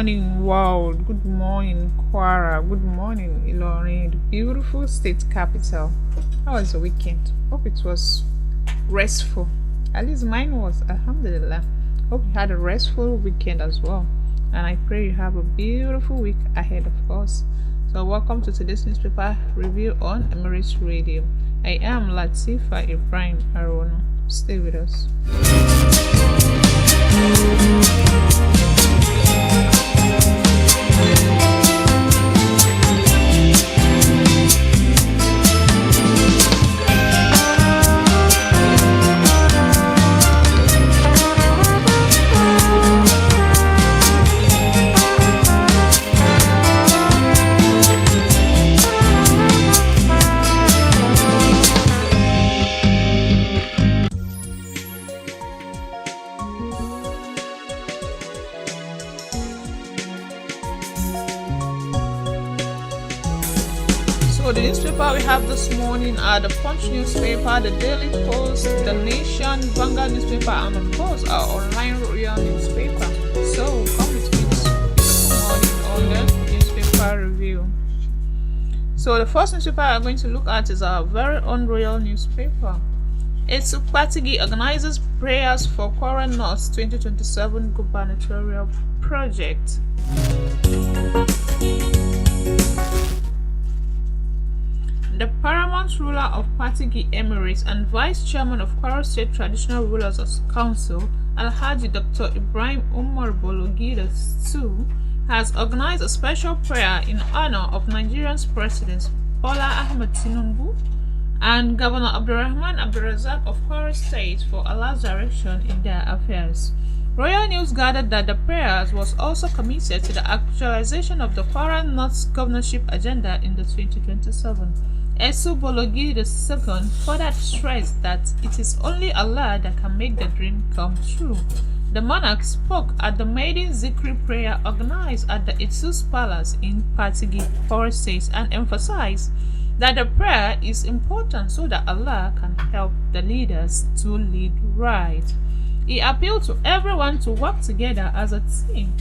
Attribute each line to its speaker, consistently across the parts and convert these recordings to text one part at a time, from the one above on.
Speaker 1: morning, world. Good morning, Kwara. Good morning, Ilorin, the beautiful state capital. How was the weekend? Hope it was restful. At least mine was, Alhamdulillah. Hope you had a restful weekend as well. And I pray you have a beautiful week ahead, of course. So, welcome to today's newspaper review on Emirates Radio. I am Latifah Ibrahim-Arowona. Stay with us. So the newspaper we have this morning are the Punch newspaper, the Daily Post, the Nation, Vanguard newspaper, and of course our online royal newspaper. So come with me this beautiful morning on the newspaper review. So the first newspaper I'm going to look at is our very own royal newspaper. Patigi organizes prayers for Kwara North's 2027 gubernatorial project. The paramount ruler of Patigi Emirates and vice chairman of Kwara State Traditional Rulers Council, Alhaji Dr. Ibrahim-Umar II, has organized a special prayer in honor of Nigeria's presidents Bola Ahmed Tinubu and Governor Abdulrahman Abdulrazak of Kwara State for Allah's direction in their affairs. Royal News gathered that the prayers was also committed to the actualization of the Kwara North's governorship agenda in the 2027. Esu Bologi II further stressed that it is only Allah that can make the dream come true. The monarch spoke at the maiden Zikri prayer organized at the Itsus Palace in Patigi, Kwara State, and emphasized that the prayer is important so that Allah can help the leaders to lead right. He appealed to everyone to work together as a team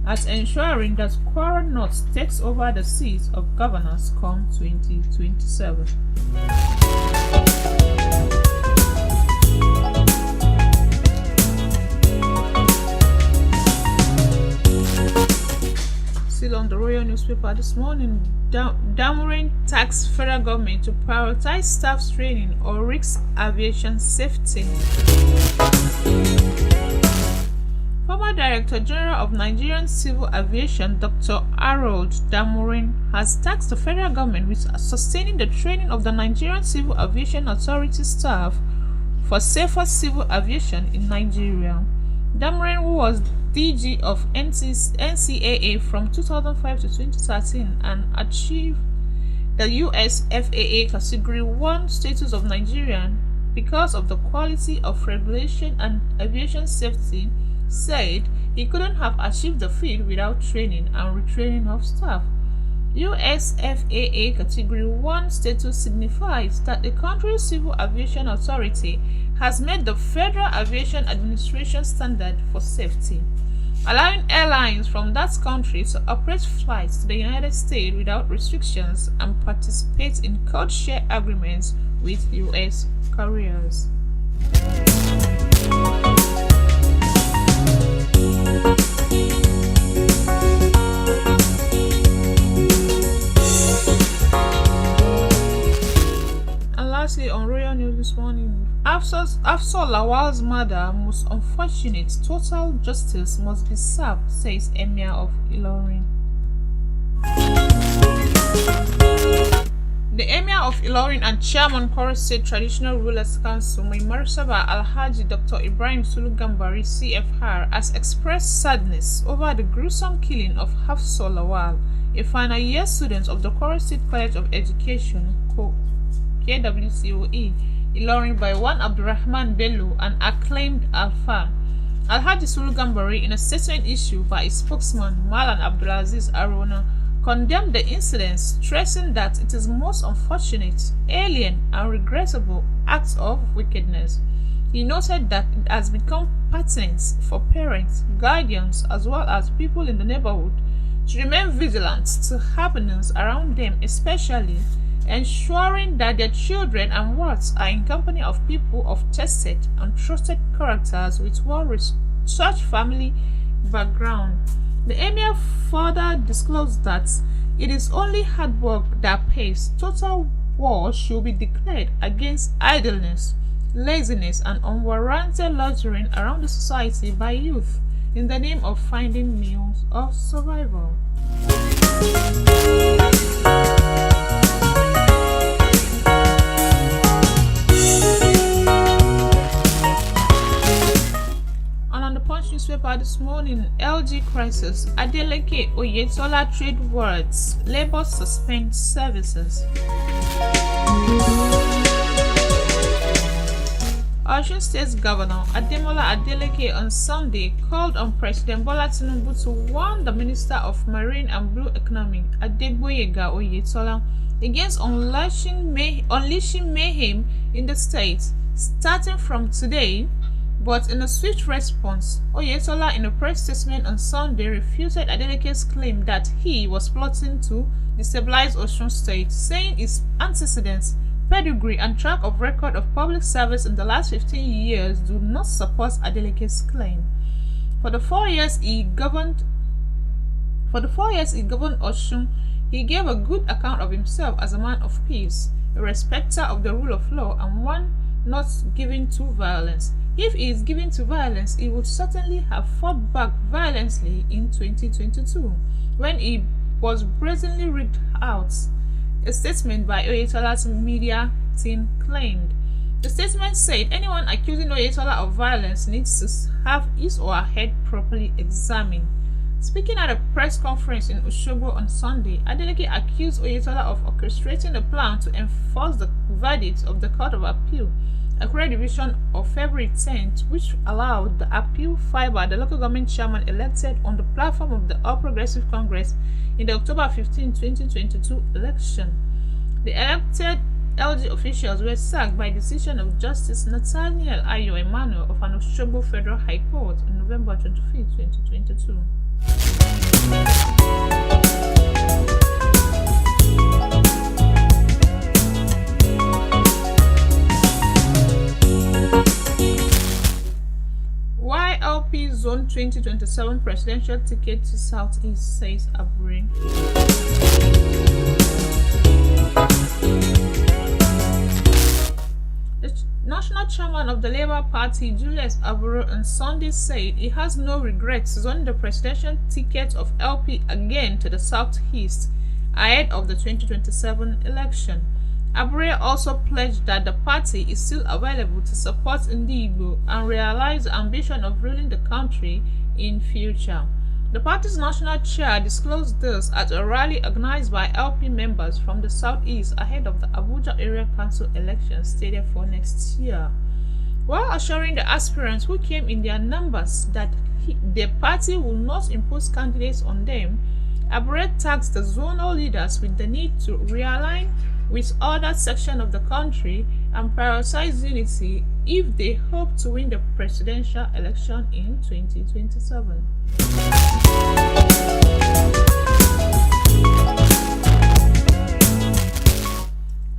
Speaker 1: at ensuring that Kwara North takes over the seat of governors come 2027. Still on the royal newspaper this morning, Damorin tasked federal government to prioritize staff training or risk aviation safety. Former Director General of Nigerian Civil Aviation, Dr. Harold Damorin, has tasked the federal government with sustaining the training of the Nigerian Civil Aviation Authority staff for safer civil aviation in Nigeria. Damorin, who was DG of NCAA from 2005 to 2013 and achieved the US FAA Category 1 status of Nigerian because of the quality of regulation and aviation safety, said he couldn't have achieved the feat without training and retraining of staff. US FAA Category 1 status signifies that the country's Civil Aviation Authority has met the Federal Aviation Administration standard for safety, allowing airlines from that country to operate flights to the United States without restrictions and participate in code-share agreements with US carriers. And lastly, on Royal News this morning, Afsal Lawal's mother, most unfortunate, total justice must be served, says Emir of Ilorin. The Emir of Ilorin and Chairman Kwara State Traditional Rulers Council, Mai Martaba Alhaji Dr. Ibrahim Gambari CFR, has expressed sadness over the gruesome killing of Afsal Lawal, a final year student of the Kwara State College of Education, KWCOE, Ilorin, by one Abdulrahman Bello, an acclaimed Alfa. Alhaji Sulu Gambari, in a statement issued by his spokesman Malan Abdulaziz Arona, condemned the incident, stressing that it is most unfortunate, alien, and regrettable acts of wickedness. He noted that it has become pertinent for parents, guardians, as well as people in the neighborhood to remain vigilant to happenings around them, especially ensuring that their children and wards are in company of people of tested and trusted characters with well-researched family background. The emir further disclosed that it is only hard work that pays. Total war should be declared against idleness, laziness, and unwarranted luxury around the society by youth in the name of finding means of survival. And on the Punch newspaper this morning, LG crisis, Adeleke Oyetola trade words, Labour suspends services. Osun State Governor Ademola Adeleke on Sunday called on President Bola Tinubu to warn the Minister of Marine and Blue Economy, Adegboyega Oyetola, against unleashing mayhem in the state, starting from today. But in a swift response, Oyetola, in a press statement on Sunday, refuted Adeleke's claim that he was plotting to destabilize Osun State, saying its antecedents, pedigree, and track of record of public service in the last 15 years do not support Adeleke's claim. For the 4 years he governed Osun, he gave a good account of himself as a man of peace, a respecter of the rule of law, and one not given to violence. If he is given to violence, he would certainly have fought back violently in 2022, when he was brazenly rigged out. A statement by Oyetola's media team claimed. The statement said anyone accusing Oyetola of violence needs to have his or her head properly examined. Speaking at a press conference in Osogbo on Sunday, Adeleke accused Oyetola of orchestrating a plan to enforce the verdict of the Court of Appeal, Akure Division of February 10th, which allowed the appeal filed by the local government chairman elected on the platform of the All Progressive Congress in the October 15, 2022 election. The elected LG officials were sacked by decision of Justice Nathaniel Ayo Emmanuel of an Osogbo Federal High Court on November 25, 2022. YLP Zone 2027 presidential ticket to Southeast, says Abure. The national chairman of the Labour Party, Julius Abure, on Sunday said he has no regrets zoning the presidential ticket of LP again to the Southeast ahead of the 2027 election. Abure also pledged that the party is still available to support Ndigbo and realize the ambition of ruling the country in future. The party's national chair disclosed this at a rally organized by LP members from the Southeast ahead of the Abuja Area Council elections stated for next year. While assuring the aspirants who came in their numbers that the party will not impose candidates on them, Abure tasked the zonal leaders with the need to realign with other sections of the country and prioritize unity if they hope to win the presidential election in 2027.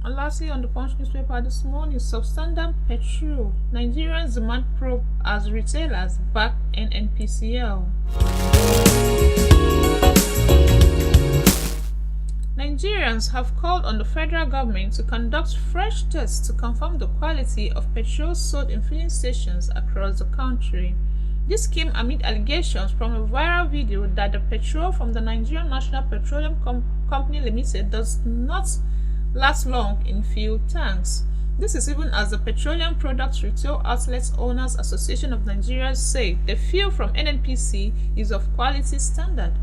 Speaker 1: And lastly, on the Punch newspaper this morning, substandard petrol, Nigerians demand probe as retailers back NNPCL. Nigerians have called on the federal government to conduct fresh tests to confirm the quality of petrol sold in filling stations across the country. This came amid allegations from a viral video that the petrol from the Nigerian National Petroleum Company Limited does not last long in fuel tanks. This is even as the Petroleum Products Retail Outlets Owners Association of Nigeria say the fuel from NNPC is of quality standard.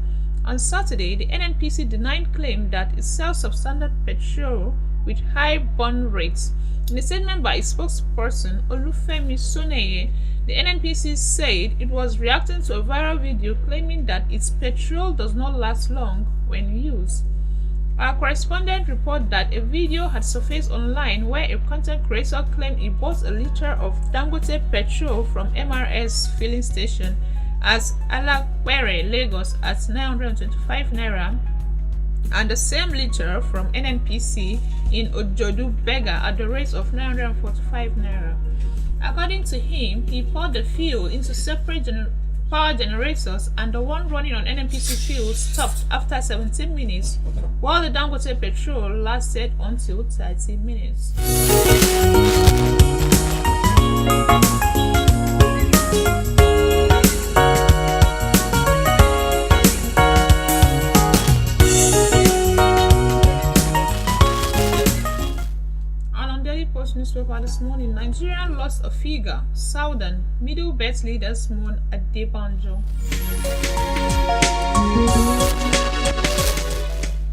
Speaker 1: On Saturday, the NNPC denied claim that it sells substandard petrol with high burn rates. In a statement by its spokesperson, Olufemi Soneye, the NNPC said it was reacting to a viral video claiming that its petrol does not last long when used. Our correspondent reported that a video had surfaced online where a content creator claimed he bought a liter of Dangote petrol from MRS filling station at Alakwere, Lagos at 925 naira and the same liter from NNPC in Ojodu, Bega at the rate of 945 naira. According to him, he poured the fuel into separate power generators and the one running on NNPC fuel stopped after 17 minutes, while the Dangote petrol lasted until 30 minutes. Newspaper this morning, Nigeria lost a figure. Southern Middle Belt leaders mourn Adebanjo.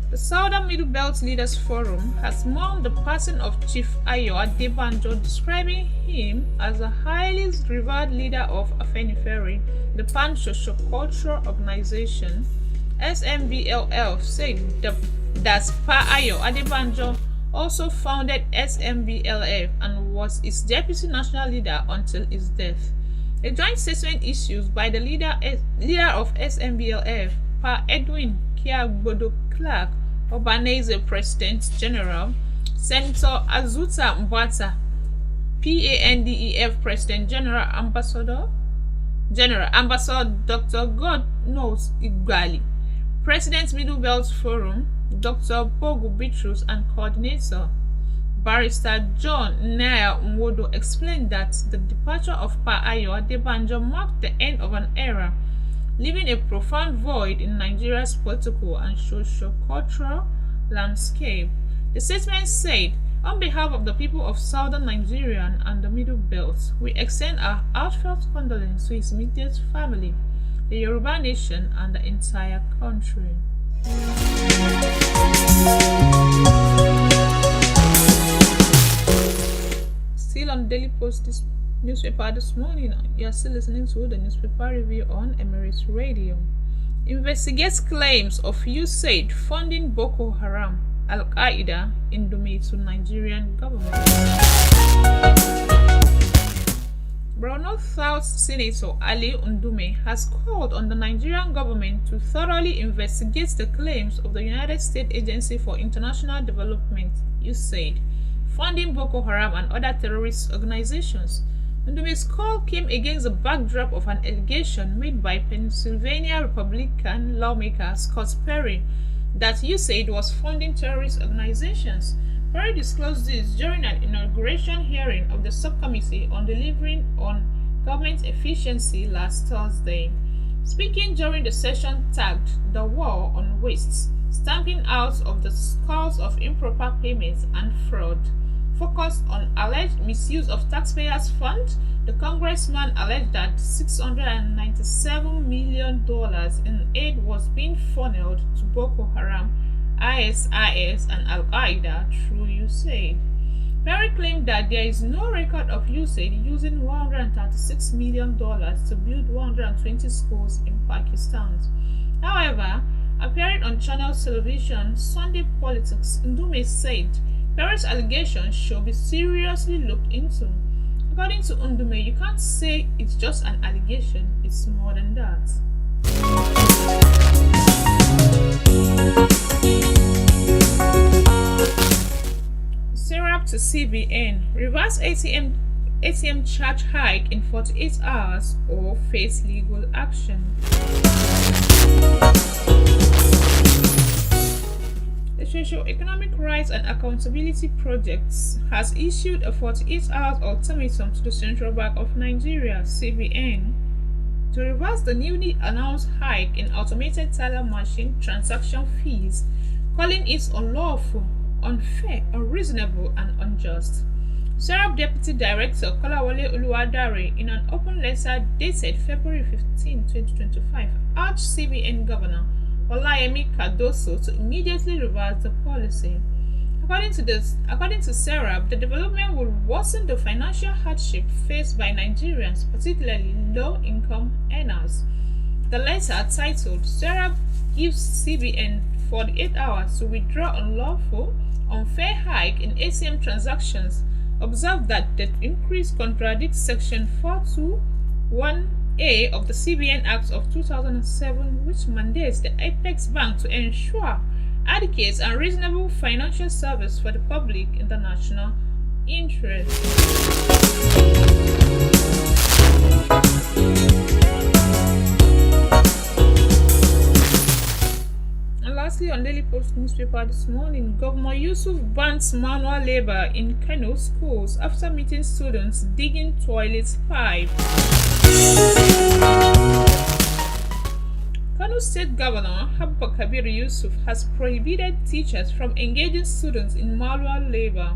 Speaker 1: The Southern Middle Belt Leaders Forum has mourned the passing of Chief Ayo Adebanjo, describing him as a highly revered leader of Afenifere, the pan-socio-cultural organization. SMBLF said that Pa Ayo Adebanjo also founded SMBLF and was its deputy national leader until his death. A joint statement issued by the leader of SMBLF, Pa Edwin Kiagbodo Clark, Obaneze President General, Senator Azuta Mbata, PANDEF President General, Ambassador Dr. God knows Igbali, President Middle Belt Forum, Dr. Bogu Bitrus, and Coordinator Barrister John Naya Nwodo explained that the departure of Pa Ayo Adebanjo marked the end of an era, leaving a profound void in Nigeria's political and socio-cultural landscape. The statement said, "On behalf of the people of southern Nigeria and the Middle Belt, we extend our heartfelt condolence to his immediate family, the Yoruba nation, and the entire country." Still on Daily Post newspaper this morning, you are still listening to the newspaper review on Emirates Radio. Investigates claims of USAID funding Boko Haram, Al-Qaeda, Indomie to Nigerian government. Borno South Senator Ali Ndume has called on the Nigerian government to thoroughly investigate the claims of the United States Agency for International Development, USAID, funding Boko Haram and other terrorist organizations. Ndume's call came against the backdrop of an allegation made by Pennsylvania Republican lawmaker Scott Perry that USAID was funding terrorist organizations. Perry disclosed this during an inauguration hearing of the subcommittee on delivering on government efficiency last Thursday. Speaking during the session tagged "The War on Waste," stamping out of the scores of improper payments and fraud, focused on alleged misuse of taxpayers' funds, the congressman alleged that $697 million in aid was being funneled to Boko Haram, ISIS, and Al-Qaeda through USAID. Perry claimed that there is no record of USAID using $136 million to build 120 schools in Pakistan. However, appearing on Channel Television Sunday Politics, Ndume said Perry's allegations should be seriously looked into. According to Ndume, you can't say it's just an allegation, it's more than that. Syrup to CBN, reverse ATM charge hike in 48 hours or face legal action. The Socio-Economic Rights and Accountability Project has issued a 48-hour ultimatum to the Central Bank of Nigeria, CBN, to reverse the newly announced hike in automated teller machine transaction fees, calling it unlawful, unfair, unreasonable, and unjust. Syrup Deputy Director Kolawole Oluwadare, in an open letter dated February 15, 2025, urged CBN Governor Olayemi Cardoso to immediately reverse the policy. According to Syrup, the development will worsen the financial hardship faced by Nigerians, particularly low-income earners. The letter, titled "Syrup Gives CBN 48 hours to withdraw unlawful, unfair hike in ATM transactions, observed that the increase contradicts Section 421A of the CBN Act of 2007, which mandates the Apex Bank to ensure adequate and reasonable financial service for the public in the national interest. And lastly, on Daily Post newspaper this morning, Governor Yusuf bans manual labor in Kano schools after meeting students digging toilet pipe. Kano State Governor Abba Kabir Yusuf has prohibited teachers from engaging students in manual labor,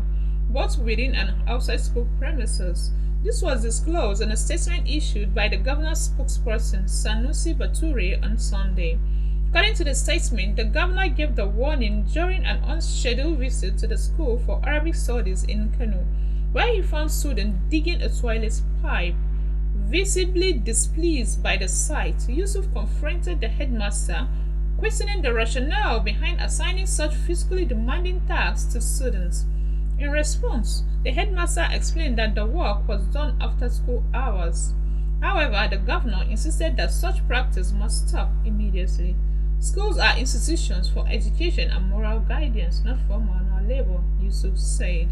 Speaker 1: both within and outside school premises. This was disclosed in a statement issued by the governor's spokesperson Sanusi Bature on Sunday. According to the statement, the governor gave the warning during an unscheduled visit to the school for Arabic studies in Kano, where he found students digging a toilet pipe. Visibly displeased by the sight, Yusuf confronted the headmaster, questioning the rationale behind assigning such physically demanding tasks to students. In response, the headmaster explained that the work was done after school hours. However, the governor insisted that such practice must stop immediately. Schools are institutions for education and moral guidance, not for manual labor, Yusuf said.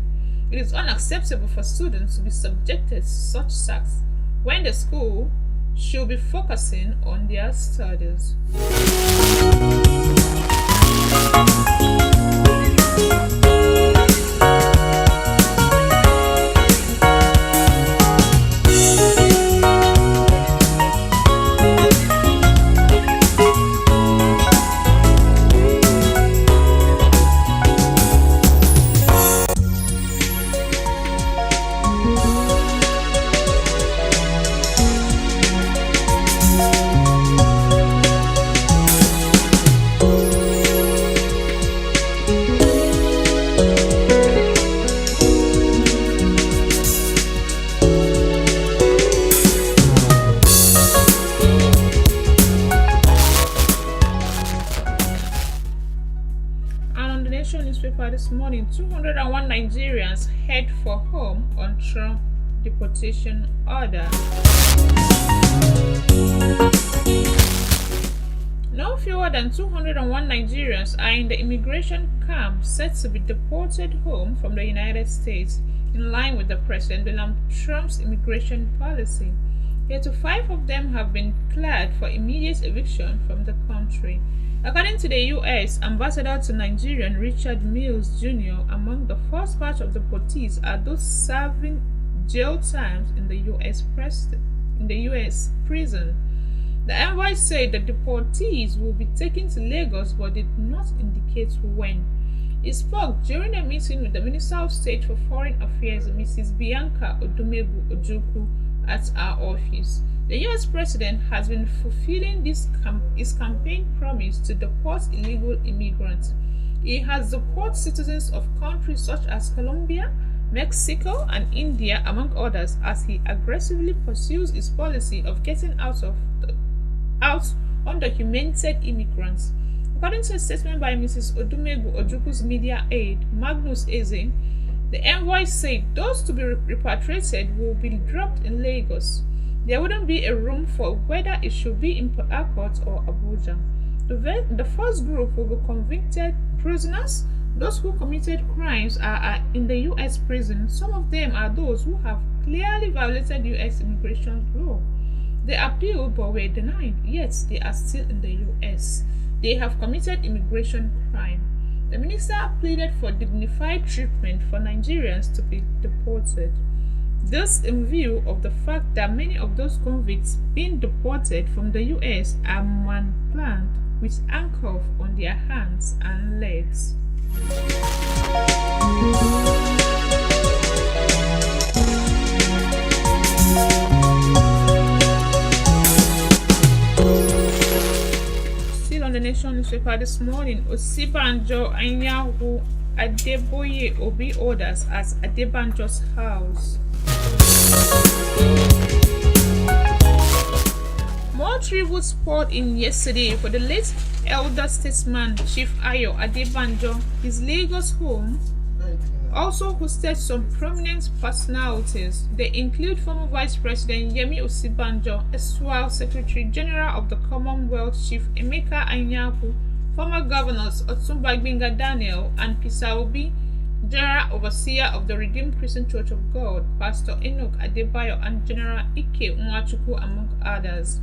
Speaker 1: It is unacceptable for students to be subjected to such tasks when the school should be focusing on their studies. Newspaper this morning, 201 Nigerians head for home on Trump deportation order. No fewer than 201 Nigerians are in the immigration camp set to be deported home from the United States, in line with the President Donald Trump's immigration policy. Yet 5 of them have been cleared for immediate eviction from the country. According to the U.S. Ambassador to Nigeria, Richard Mills Jr., among the first batch of deportees are those serving jail terms in the U.S. prison. The envoy said the deportees will be taken to Lagos but did not indicate when. He spoke during a meeting with the Minister of State for Foreign Affairs, Mrs. Bianca Odumegu Ojukwu, at our office. The U.S. President has been fulfilling his campaign promise to deport illegal immigrants. He has deported citizens of countries such as Colombia, Mexico, and India, among others, as he aggressively pursues his policy of getting out undocumented immigrants. According to a statement by Mrs. Odumegu Ojukwu's media aide, Magnus Eze, the envoy said those to be repatriated will be dropped in Lagos. There wouldn't be a room for whether it should be in Port Harcourt or Abuja. The first group will be convicted prisoners. Those who committed crimes are in the U.S. prison. Some of them are those who have clearly violated U.S. immigration law. They appealed but were denied, yet they are still in the U.S. They have committed immigration crime. The minister pleaded for dignified treatment for Nigerians to be deported. This in view of the fact that many of those convicts being deported from the U.S. are man-planned with handcuffs on their hands and legs. Still on the Nation newspaper this morning, Osibanjo Anyanwu Adeboye Obi orders at Adebanjo's house. More More tributes poured in yesterday for the late elder statesman Chief Ayo Adebanjo. His Lagos home also hosted some prominent personalities. They include former Vice President Yemi Osibanjo, erstwhile Secretary General of the Commonwealth Chief Emeka Anyapu, former governors Otumba Gbenga Daniel and Peter Obi, General Overseer of the Redeemed Christian Church of God, Pastor Enoch Adebayo, and General Ike Nwachukwu, among others.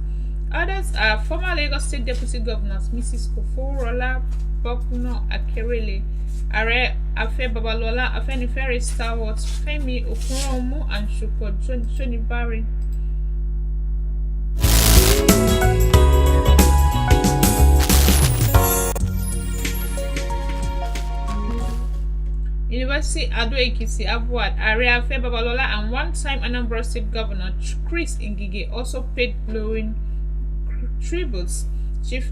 Speaker 1: Others are former Lagos State Deputy Governors Mrs. Koforola Bokuno Akerele, Are Afe Babalola, Afenifere stalwarts Femi Okunomu and Shuko Jonibari. University Ado Ekiti Abuad, Are Afe Babalola, and one-time Anambra State Governor Chris Ngige also paid glowing tributes. Chief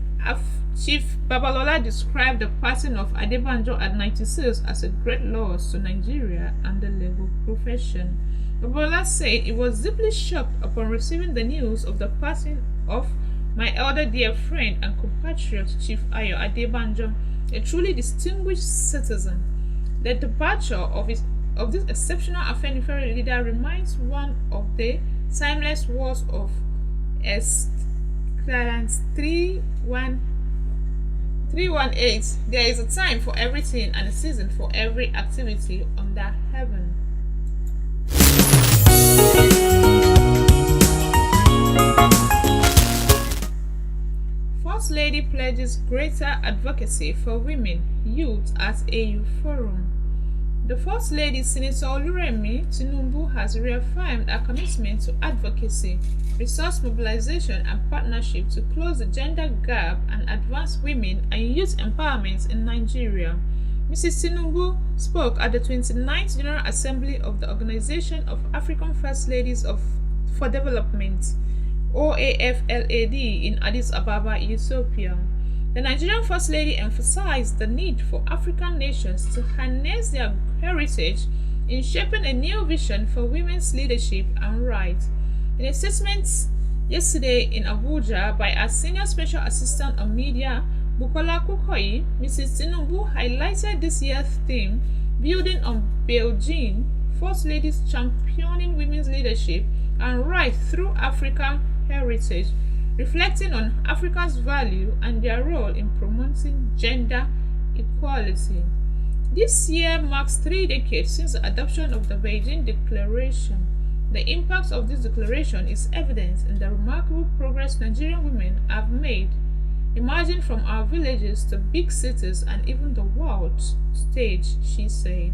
Speaker 1: Babalola described the passing of Adebanjo at 96 as a great loss to Nigeria and the legal profession. Babalola said he was deeply shocked upon receiving the news of the passing of my elder dear friend and compatriot Chief Ayo Adebanjo, a truly distinguished citizen. The departure of this exceptional Afenifere leader reminds one of the timeless words of Clarence 318. There is a time for everything and a season for every activity under heaven. First Lady pledges greater advocacy for women, youth at AU Forum. The First Lady, Senator Oluremi Tinubu, has reaffirmed her commitment to advocacy, resource mobilization, and partnership to close the gender gap and advance women and youth empowerment in Nigeria. Mrs. Tinubu spoke at the 29th General Assembly of the Organization of African First Ladies for Development, OAFLAD, in Addis Ababa, Ethiopia. The Nigerian First Lady emphasized the need for African nations to harness their heritage in shaping a new vision for women's leadership and rights. In a statement yesterday in Abuja by our Senior Special Assistant on Media, Bukola Kukoyi, Mrs. Tinubu highlighted this year's theme, building on Beijing, First Ladies championing women's leadership and rights through African heritage, reflecting on Africa's value and their role in promoting gender equality. This year marks 3 decades since the adoption of the Beijing Declaration. The impact of this declaration is evident in the remarkable progress Nigerian women have made, emerging from our villages to big cities and even the world stage, she said.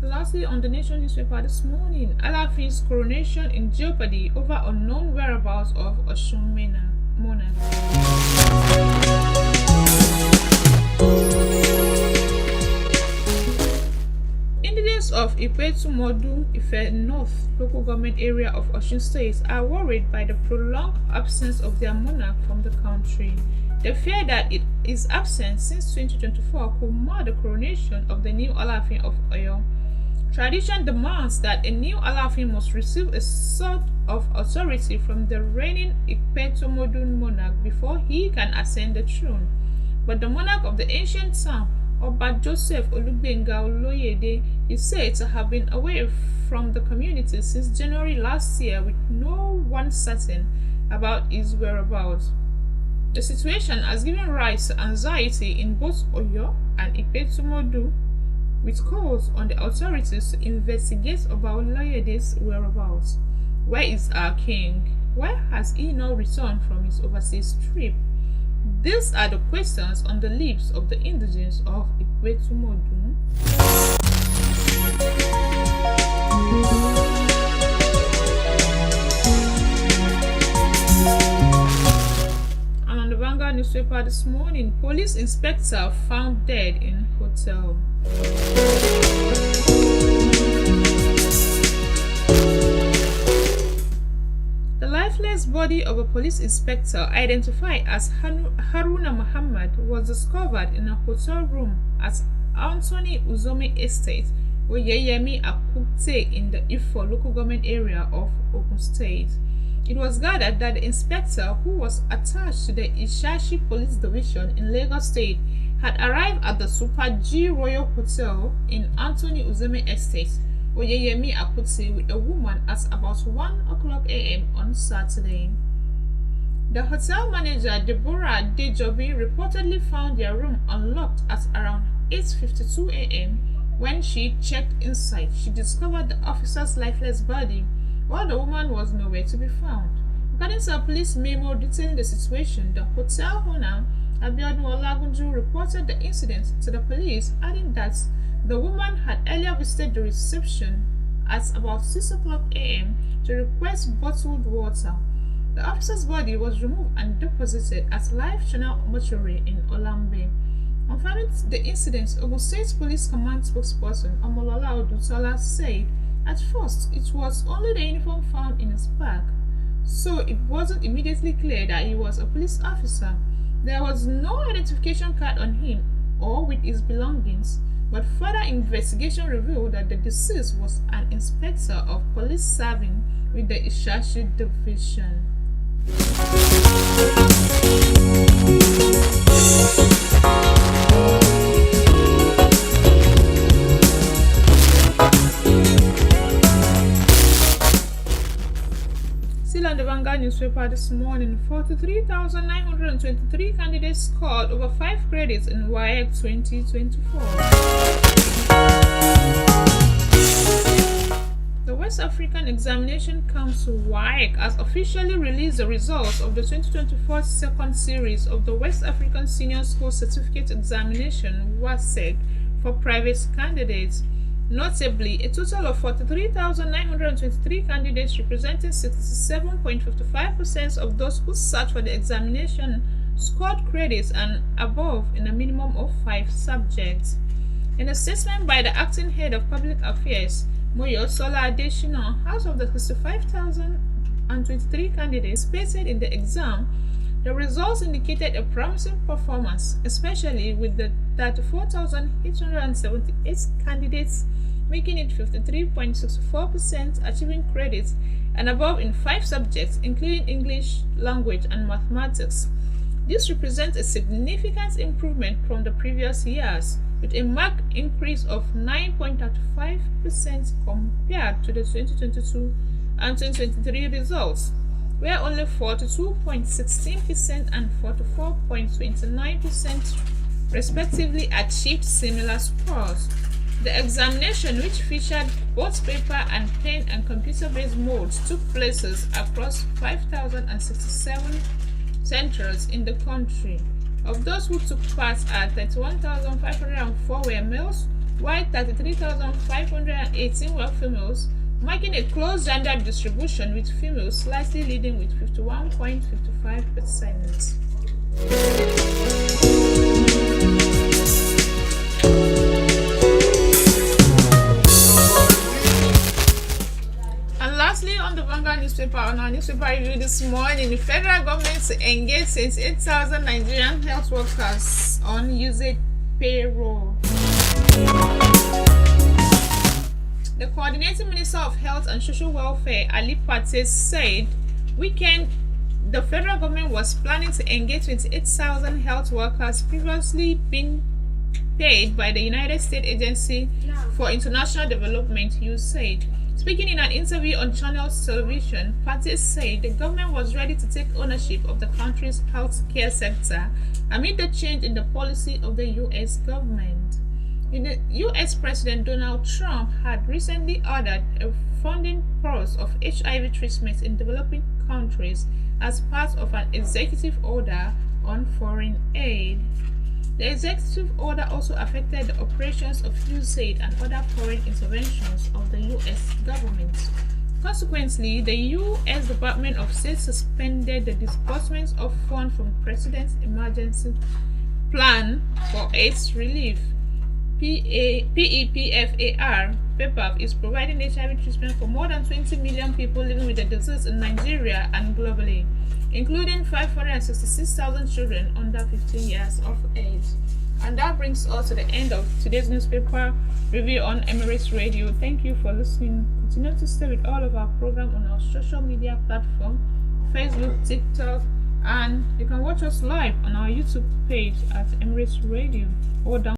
Speaker 1: Lastly, on the Nation newspaper this morning, Alaafin's coronation in jeopardy over unknown whereabouts of Osun monarch. Inhabitants of Ipetumodu, Ife North local government area of Osun State are worried by the prolonged absence of their monarch from the country. They fear that his absence since 2024 could mar the coronation of the new Alaafin of Oyo. Tradition demands that a new Alaafin must receive a sort of authority from the reigning Ipetumodu monarch before he can ascend the throne. But the monarch of the ancient town, Oba Joseph Olugbenga Oloyede, is said to have been away from the community since January last year, with no one certain about his whereabouts. The situation has given rise to anxiety in both Oyo and Ipetumodu, with calls on the authorities to investigate Oba Oloyede's whereabouts. Where is our king? Why has he not returned from his overseas trip? These are the questions on the lips of the indigents of Ipetumodu. And on the Vanguard newspaper this morning, police inspector found dead in hotel. The lifeless body of a police inspector identified as Haruna Muhammad was discovered in a hotel room at Anthony Uzome Estate, Oyeyemi Akute in the Ifo local government area of Ogun State. It was gathered that the inspector, who was attached to the Ishashi Police Division in Lagos State, had arrived at the Super G Royal Hotel in Anthony Uzeme Estate, Oyeyemi Akute, with a woman at about 1 o'clock a.m. on Saturday. The hotel manager, Deborah Dejobi, reportedly found their room unlocked at around 8:52 a.m. When she checked inside, she discovered the officer's lifeless body, while the woman was nowhere to be found. According to a police memo detailing the situation, the hotel owner, Abiodun Olagunju, reported the incident to the police, adding that the woman had earlier visited the reception at about 6 o'clock a.m. to request bottled water. The officer's body was removed and deposited at Life Channel Mortuary in Olambe. Confirming the incident, Ogun State Police Command spokesperson Omolola Odutola said at first it was only the uniform found in his bag, so it wasn't immediately clear that he was a police officer. There was no identification card on him or with his belongings, but further investigation revealed that the deceased was an inspector of police serving with the Ishashi Division. Still on the Vanguard newspaper this morning, 43,923 candidates scored over 5 credits in WAEC 2024. The West African Examination Council (WAEC) has officially released the results of the 2024 second series of the West African Senior School Certificate Examination (WASEC) for private candidates. Notably, a total of 43,923 candidates, representing 67.55% of those who sat for the examination, scored credits and above in a minimum of 5 subjects. In a statement by the acting head of public affairs, Moyosola Adeshina, out of the 65,023 candidates participated in the exam, the results indicated a promising performance, especially with the 34,878 candidates, making it 53.64%, achieving credits and above in 5 subjects, including English language and mathematics. This represents a significant improvement from the previous years, with a marked increase of 9.35% compared to the 2022 and 2023 results, where only 42.16% and 44.29% respectively achieved similar scores. The examination, which featured both paper and pen and computer-based modes, took places across 5,067 centers in the country. Of those who took part, 31,504 were males, while 33,518 were females, marking a close gender distribution, with females slightly leading with 51.55%. And lastly, on the Vanguard newspaper, on our newspaper review this morning, the federal government to engage 68,000 Nigerian health workers on usage payroll. The coordinating Minister of Health and Social Welfare, Ali Pate, said the federal government was planning to engage 28,000 health workers previously being paid by the United States Agency for International Development, USAID. Speaking in an interview on Channels Television, Pate said the government was ready to take ownership of the country's healthcare sector amid the change in the policy of the U.S. government. The U.S. President Donald Trump had recently ordered a funding pause of HIV treatment in developing countries as part of an executive order on foreign aid. The executive order also affected the operations of USAID and other foreign interventions of the U.S. government. Consequently, the U.S. Department of State suspended the disbursement of funds from the President's Emergency Plan for AIDS Relief. PEPFAR is providing HIV treatment for more than 20 million people living with the disease in Nigeria and globally, including 566,000 children under 15 years of age. And that brings us to the end of today's newspaper review on Emirates Radio. Thank you for listening. Continue to stay with all of our program on our social media platform, Facebook, TikTok, and you can watch us live on our YouTube page at Emirates Radio or down